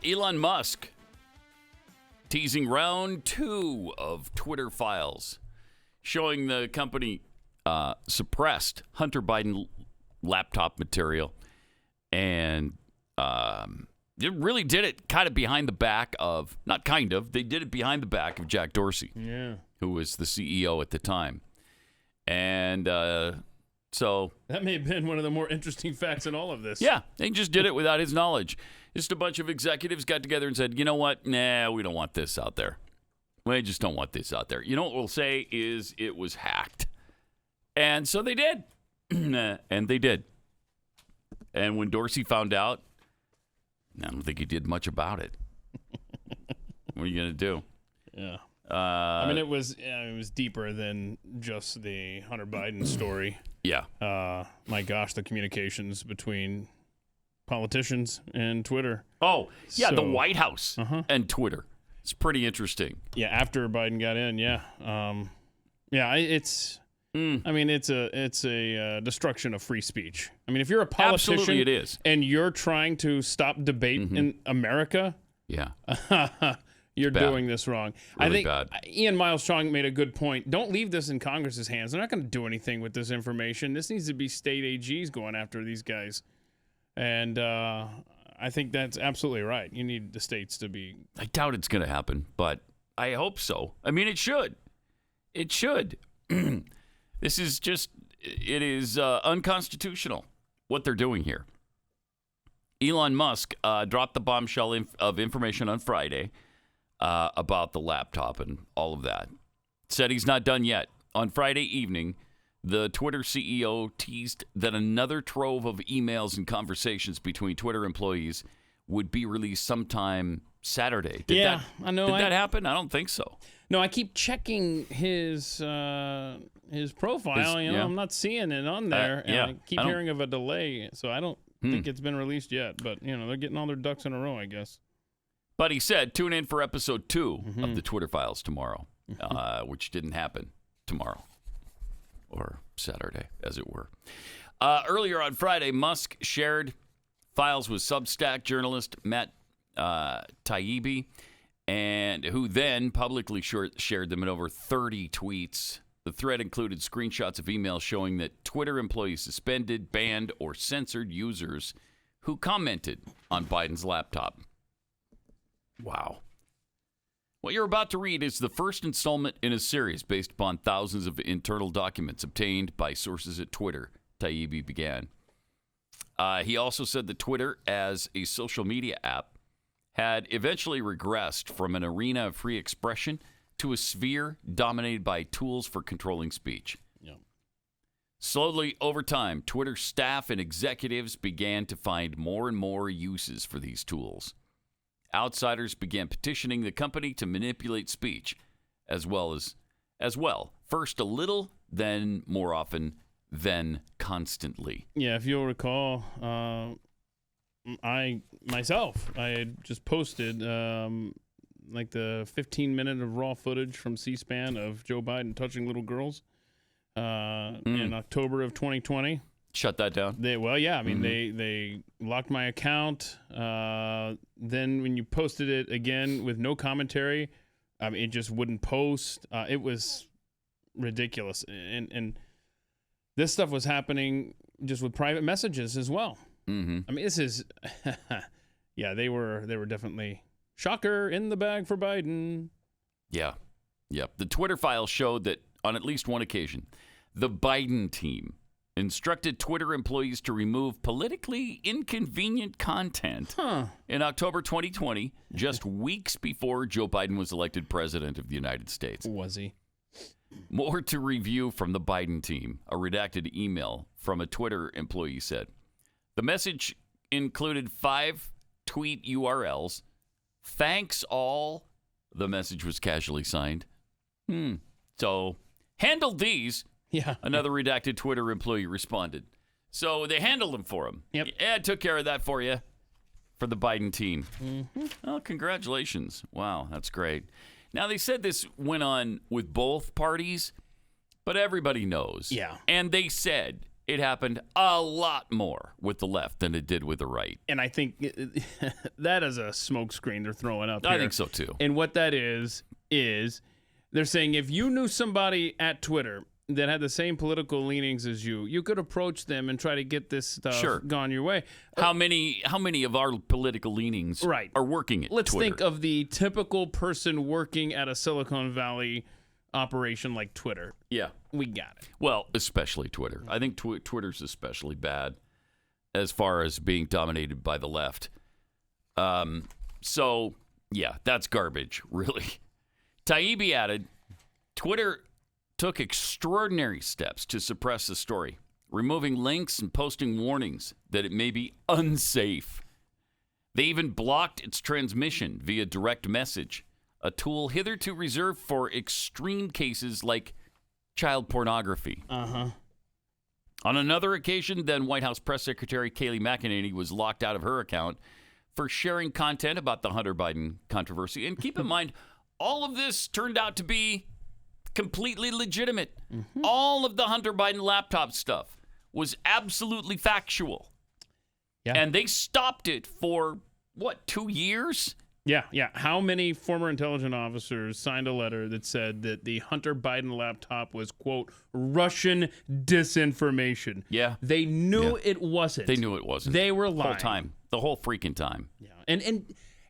Elon Musk teasing round 2 of Twitter files, showing the company suppressed Hunter Biden laptop material, and it really did it kind of behind the back of, not kind of, they did it behind the back of Jack Dorsey, who was the CEO at the time. And so... That may have been one of the more interesting facts in all of this. Yeah, they just did it without his knowledge. Just a bunch of executives got together and said, you know what? Nah, we don't want this out there. We just don't want this out there. You know what we'll say is it was hacked. And so they did. And they did. And when Dorsey found out, I don't think he did much about it. What are you going to do? Yeah. I mean, it was deeper than just the Hunter Biden story. Yeah. My gosh, the communications between politicians and Twitter. Oh, yeah, the White House and Twitter. It's pretty interesting. Yeah, after Biden got in, yeah. It's... I mean, it's a destruction of free speech. I mean, if you're a politician, absolutely it is, and you're trying to stop debate in America, you're doing this wrong. Really I think bad. Ian Miles Strong made a good point. Don't leave this in Congress's hands. They're not going to do anything with this information. This needs to be state AGs going after these guys, and I think that's absolutely right. You need the states to be. I doubt it's going to happen, but I hope so. I mean, it should. It should. This is just, it is unconstitutional what they're doing here. Elon Musk dropped the bombshell of information on Friday about the laptop and all of that. Said he's not done yet. On Friday evening, the Twitter CEO teased that another trove of emails and conversations between Twitter employees would be released sometime Saturday. I know. Did that happen? I don't think so. No, I keep checking his profile. I'm not seeing it on there. And I keep hearing of a delay, so I don't think it's been released yet. But, they're getting all their ducks in a row, I guess. But he said, tune in for episode 2 of the Twitter files tomorrow, which didn't happen tomorrow or Saturday, as it were. Earlier on Friday, Musk shared files with Substack journalist Matt Taibbi, and who then publicly shared them in over 30 tweets. The thread included screenshots of emails showing that Twitter employees suspended, banned, or censored users who commented on Biden's laptop. Wow. What you're about to read is the first installment in a series based upon thousands of internal documents obtained by sources at Twitter, Taibbi began. He also said that Twitter, as a social media app, had eventually regressed from an arena of free expression to a sphere dominated by tools for controlling speech. Yeah. Slowly, over time, Twitter staff and executives began to find more and more uses for these tools. Outsiders began petitioning the company to manipulate speech, as well. First a little, then more often, then constantly. Yeah, if you'll recall, I had just posted like the 15-minute of raw footage from C-SPAN of Joe Biden touching little girls in October of 2020. Shut that down? They locked my account. Then when you posted it again with no commentary, it just wouldn't post. It was ridiculous. And this stuff was happening just with private messages as well. Mm-hmm. I mean, this is, they were definitely shocker in the bag for Biden. Yeah. The Twitter files showed that on at least one occasion, the Biden team instructed Twitter employees to remove politically inconvenient content in October 2020, just weeks before Joe Biden was elected president of the United States. Was he? More to review from the Biden team. A redacted email from a Twitter employee said, the message included 5 tweet URLs. Thanks all. The message was casually signed. So, handled these. Yeah. Another redacted Twitter employee responded. So they handled them for him. Yep. Yeah, I took care of that for you, for the Biden team. Mm-hmm. Oh, congratulations. Wow, that's great. Now, they said this went on with both parties, but everybody knows. Yeah. And they said it happened a lot more with the left than it did with the right. And I think that is a smokescreen they're throwing up here. I think so, too. And what that is they're saying if you knew somebody at Twitter that had the same political leanings as you could approach them and try to get this stuff gone your way. How many of our political leanings are working at Let's Twitter? think of the typical person working at a Silicon Valley operation like Twitter. Yeah. We got it. Well, especially Twitter. I think Twitter's especially bad as far as being dominated by the left. So, yeah, that's garbage, really. Taibbi added, Twitter took extraordinary steps to suppress the story, removing links and posting warnings that it may be unsafe. They even blocked its transmission via direct message, a tool hitherto reserved for extreme cases like child pornography. On another occasion, then White House Press Secretary Kayleigh McEnany was locked out of her account for sharing content about the Hunter Biden controversy. And keep in mind, all of this turned out to be completely legitimate. All of the Hunter Biden laptop stuff was absolutely factual. Yeah. And they stopped it for, 2 years? Yeah. How many former intelligence officers signed a letter that said that the Hunter Biden laptop was, quote, Russian disinformation? Yeah. They knew it wasn't. They knew it wasn't. They were lying. The whole time. The whole freaking time. Yeah.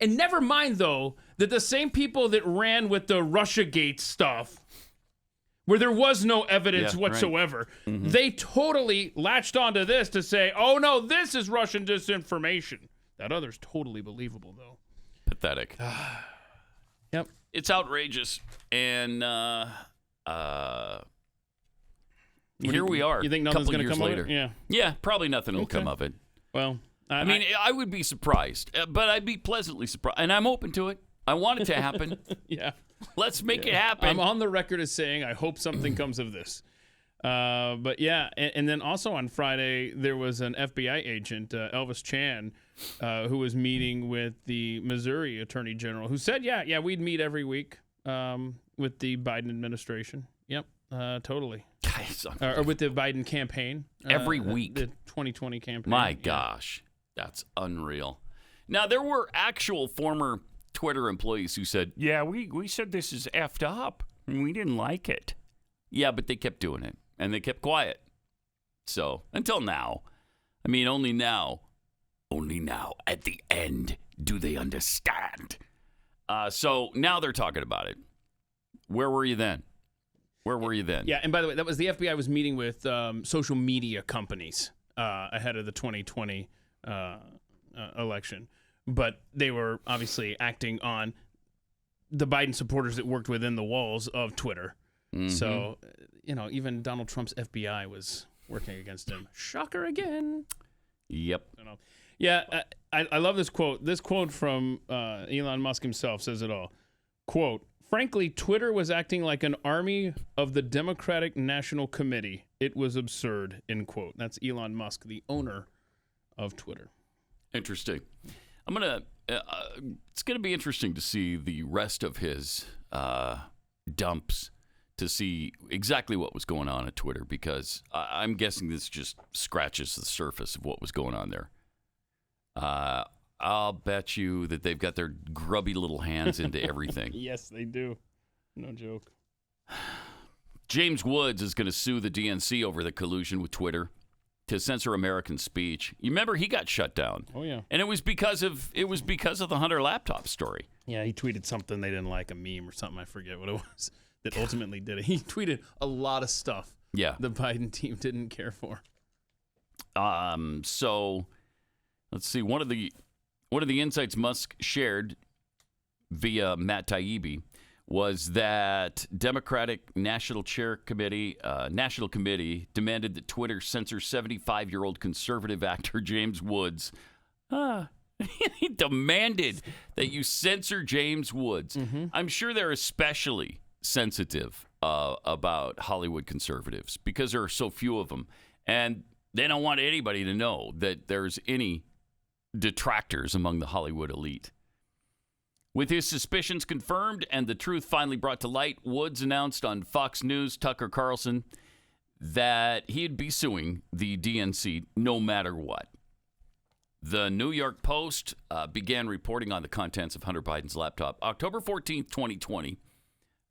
And never mind, though, that the same people that ran with the Russiagate stuff, where there was no evidence whatsoever, they totally latched onto this to say, oh, no, this is Russian disinformation. That other's totally believable, though. Pathetic. Yep. It's outrageous. And here we are. You think nothing's going to come later. of it? Yeah, probably nothing will come of it. Well, I would be surprised, but I'd be pleasantly surprised. And I'm open to it. I want it to happen. Yeah. Let's make it happen. I'm on the record as saying I hope something comes of this. But yeah, and then also on Friday, there was an FBI agent, Elvis Chan, who was meeting with the Missouri Attorney General, who said, yeah, we'd meet every week with the Biden administration. Yep, totally. Or with the Biden campaign. Every week. The 2020 campaign. My gosh, that's unreal. Now, there were actual former Twitter employees who said, yeah, we said this is effed up, and we didn't like it. Yeah, but they kept doing it, and they kept quiet. So, until now. I mean, only now, at the end, do they understand. So, now they're talking about it. Where were you then? Yeah, and by the way, that was the FBI was meeting with social media companies ahead of the 2020 election. But they were obviously acting on the Biden supporters that worked within the walls of Twitter. So, even Donald Trump's FBI was working against him. Shocker again. Yep. Yeah, I love this quote. This quote from Elon Musk himself says it all. Quote, frankly, Twitter was acting like an army of the Democratic National Committee. It was absurd, end quote. That's Elon Musk, the owner of Twitter. Interesting. It's gonna be interesting to see the rest of his dumps to see exactly what was going on at Twitter, because I'm guessing this just scratches the surface of what was going on there. I'll bet you that they've got their grubby little hands into everything. Yes, they do. No joke. James Woods is going to sue the DNC over the collusion with Twitter to censor American speech. You remember he got shut down. Oh yeah. And it was because of the Hunter laptop story. Yeah, he tweeted something they didn't like, a meme or something, I forget what it was, that ultimately did it. He tweeted a lot of stuff. Yeah. The Biden team didn't care for. So let's see. One of the insights Musk shared via Matt Taibbi was that Democratic National Committee demanded that Twitter censor 75-year-old conservative actor James Woods. He demanded that you censor James Woods. I'm sure they're especially sensitive about Hollywood conservatives because there are so few of them. And they don't want anybody to know that there's any detractors among the Hollywood elite. With his suspicions confirmed and the truth finally brought to light, Woods announced on Fox News' Tucker Carlson that he'd be suing the DNC no matter what. The New York Post began reporting on the contents of Hunter Biden's laptop October 14th, 2020,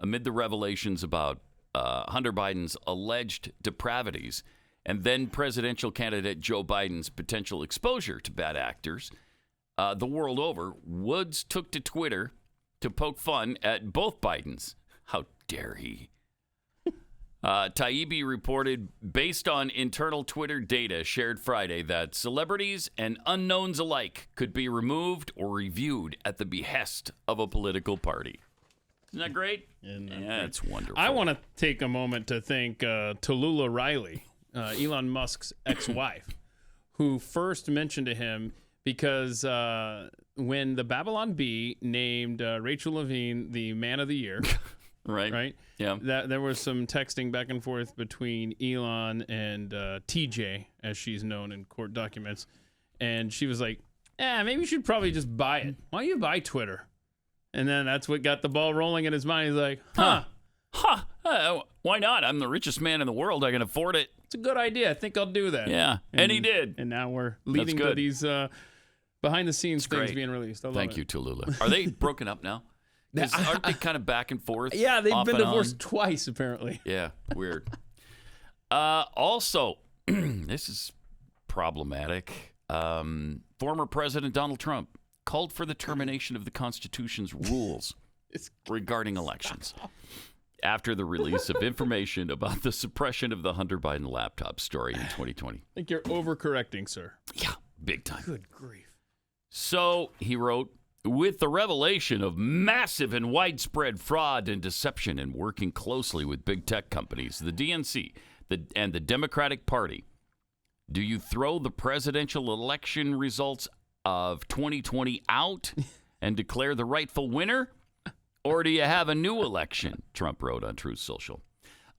amid the revelations about Hunter Biden's alleged depravities and then presidential candidate Joe Biden's potential exposure to bad actors. The world over, Woods took to Twitter to poke fun at both Bidens. How dare he? Taibbi reported, based on internal Twitter data shared Friday, that celebrities and unknowns alike could be removed or reviewed at the behest of a political party. Isn't that great? Yeah, it's wonderful. I want to take a moment to thank Tallulah Riley, Elon Musk's ex-wife, who first mentioned to him because when the Babylon Bee named Rachel Levine the Man of the Year, right? Yeah. That there was some texting back and forth between Elon and TJ, as she's known in court documents, and she was like, maybe you should probably just buy it. Why don't you buy Twitter? And then that's what got the ball rolling in his mind. He's like, why not? I'm the richest man in the world. I can afford it. It's a good idea. I think I'll do that. Yeah, and he did. And now we're leading to these behind-the-scenes things being released. Thank you, Tallulah. Are they broken up now? Aren't they kind of back and forth? Yeah, they've been divorced twice, apparently. Yeah, weird. Also, this is problematic. Former President Donald Trump called for the termination of the Constitution's rules regarding elections after the release of information about the suppression of the Hunter Biden laptop story in 2020. I think you're overcorrecting, sir. Yeah, big time. Good grief. So, he wrote, with the revelation of massive and widespread fraud and deception and working closely with big tech companies, the DNC and the Democratic Party, do you throw the presidential election results of 2020 out and declare the rightful winner? Or do you have a new election? Trump wrote on Truth Social.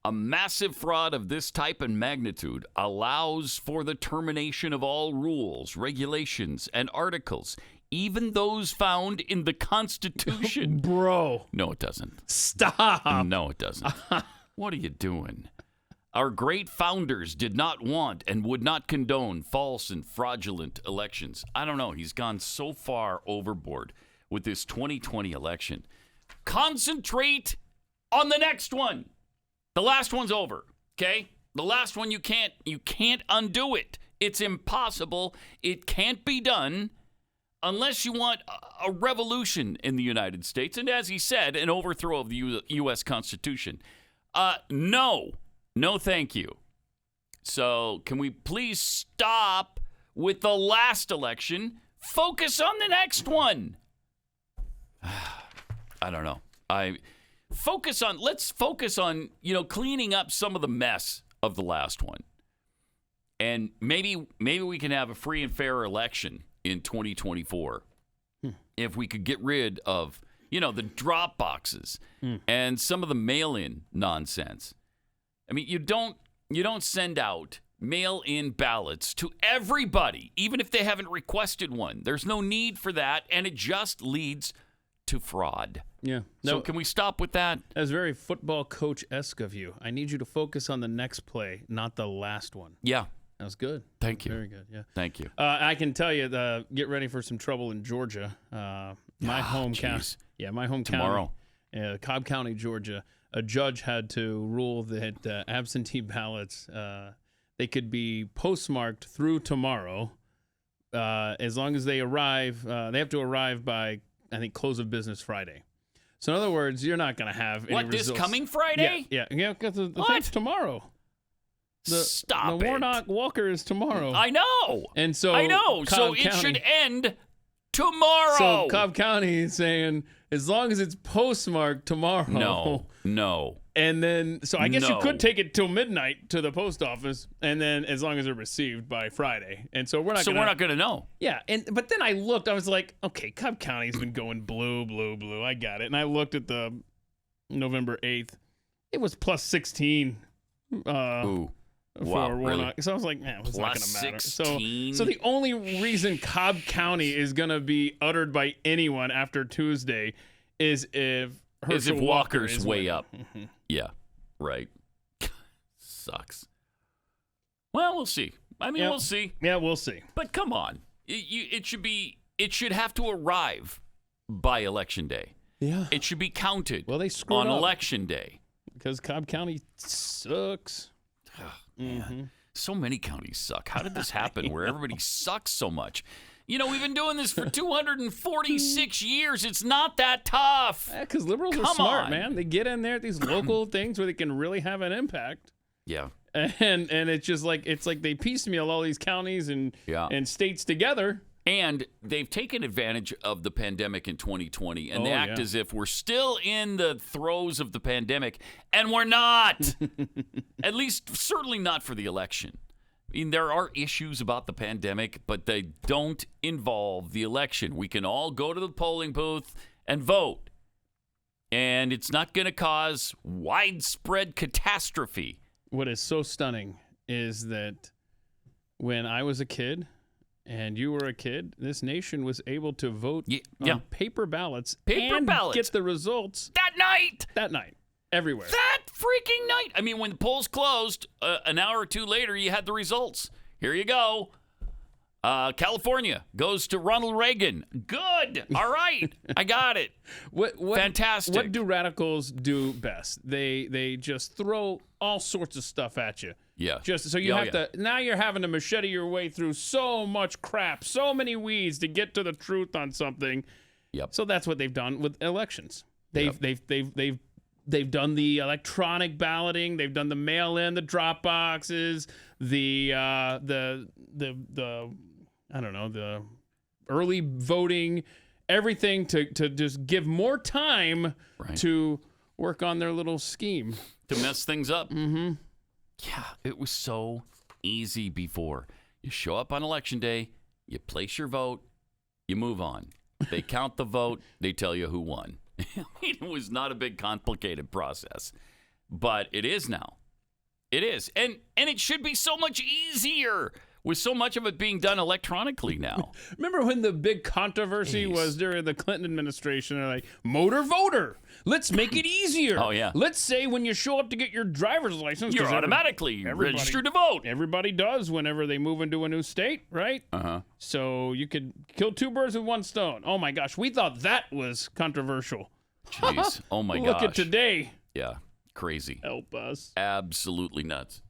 A massive fraud of this type and magnitude allows for the termination of all rules, regulations, and articles, even those found in the Constitution. Bro. No, it doesn't. Stop. No, it doesn't. What are you doing? Our great founders did not want and would not condone false and fraudulent elections. I don't know. He's gone so far overboard with this 2020 election. Concentrate on the next one. The last one's over, okay? The last one, you can't undo it. It's impossible. It can't be done unless you want a revolution in the United States. And as he said, an overthrow of the U.S. Constitution. No, thank you. So can we please stop with the last election? Focus on the next one. I don't know. Let's focus on, cleaning up some of the mess of the last one. And maybe we can have a free and fair election in 2024 if we could get rid of, the drop boxes and some of the mail-in nonsense. I mean, you don't send out mail-in ballots to everybody, even if they haven't requested one. There's no need for that, and it just leads to fraud. Yeah. So can we stop with that? That's very football coach-esque of you. I need you to focus on the next play, not the last one. Yeah. That was good. Thank you. Very good, yeah. Thank you. I can tell you, get ready for some trouble in Georgia. My home county. Yeah, my home tomorrow. County. Cobb County, Georgia. A judge had to rule that absentee ballots, they could be postmarked through tomorrow as long as they arrive. They have to arrive by, I think, close of business Friday. So in other words, you're not going to have any results. This coming Friday? Yeah, because the thing's tomorrow. Stop the Warnock Walker is tomorrow. I know. And so So it should end tomorrow. So Cobb County is saying, as long as it's postmarked tomorrow. No. And then, so I guess you could take it till midnight to the post office, and then as long as they're received by Friday. And so we're not going to know. Yeah. But then I looked, I was like, okay, Cobb County's been going blue. I got it. And I looked at the November 8th. It was plus 16. Ooh. For Warnock. Really? So I was like, man, it's not going to matter. 16? So the only reason Cobb County is going to be uttered by anyone after Tuesday is if Walker's way up. Mm-hmm. Yeah, right. Sucks. Well, we'll see. I mean, Yeah. we'll see. Yeah, we'll see. But come on. It should have to arrive by Election Day. Yeah. It should be counted They screwed on up Election Day. because Cobb County sucks. Man, so many counties suck. How did this happen where everybody sucks so much? We've been doing this for 246 years. It's not that tough. Yeah, because liberals are Come smart, on. man. They get in there at these local things where they can really have an impact. Yeah. And it's just like they piecemeal all these counties and states together. And they've taken advantage of the pandemic in 2020 and they act as if we're still in the throes of the pandemic, and we're not. At least, certainly not for the election. I mean, there are issues about the pandemic, but they don't involve the election. We can all go to the polling booth and vote, and it's not going to cause widespread catastrophe. What is so stunning is that when I was a kid and you were a kid, this nation was able to vote on paper ballots and get the results that night. Everywhere. That freaking night. I mean, when the polls closed, an hour or two later, you had the results. Here you go. California goes to Ronald Reagan. Good. All right. I got it. Fantastic. What do radicals do best? They just throw all sorts of stuff at you. Yeah. Just so you have to. Now you're having to machete your way through so much crap, so many weeds to get to the truth on something. Yep. So that's what they've done with elections. They've done the electronic balloting. They've done the mail-in, the drop boxes, the I don't know, the early voting, everything to just give more time to work on their little scheme to mess things up. Mm-hmm. Yeah, it was so easy before. You show up on Election Day, you place your vote, you move on. They count the vote, they tell you who won. I mean, it was not a big, complicated process, but it is now. It is, and it should be so much easier with so much of it being done electronically now. Remember when the big controversy was during the Clinton administration? They're like, motor voter. Let's make it easier. Oh, yeah. Let's say when you show up to get your driver's license, you're automatically registered to vote. Everybody does whenever they move into a new state, right? Uh-huh. So you could kill two birds with one stone. Oh, my gosh. We thought that was controversial. Jeez. Oh, my gosh. Look at today. Yeah. Crazy. Help us. Absolutely nuts.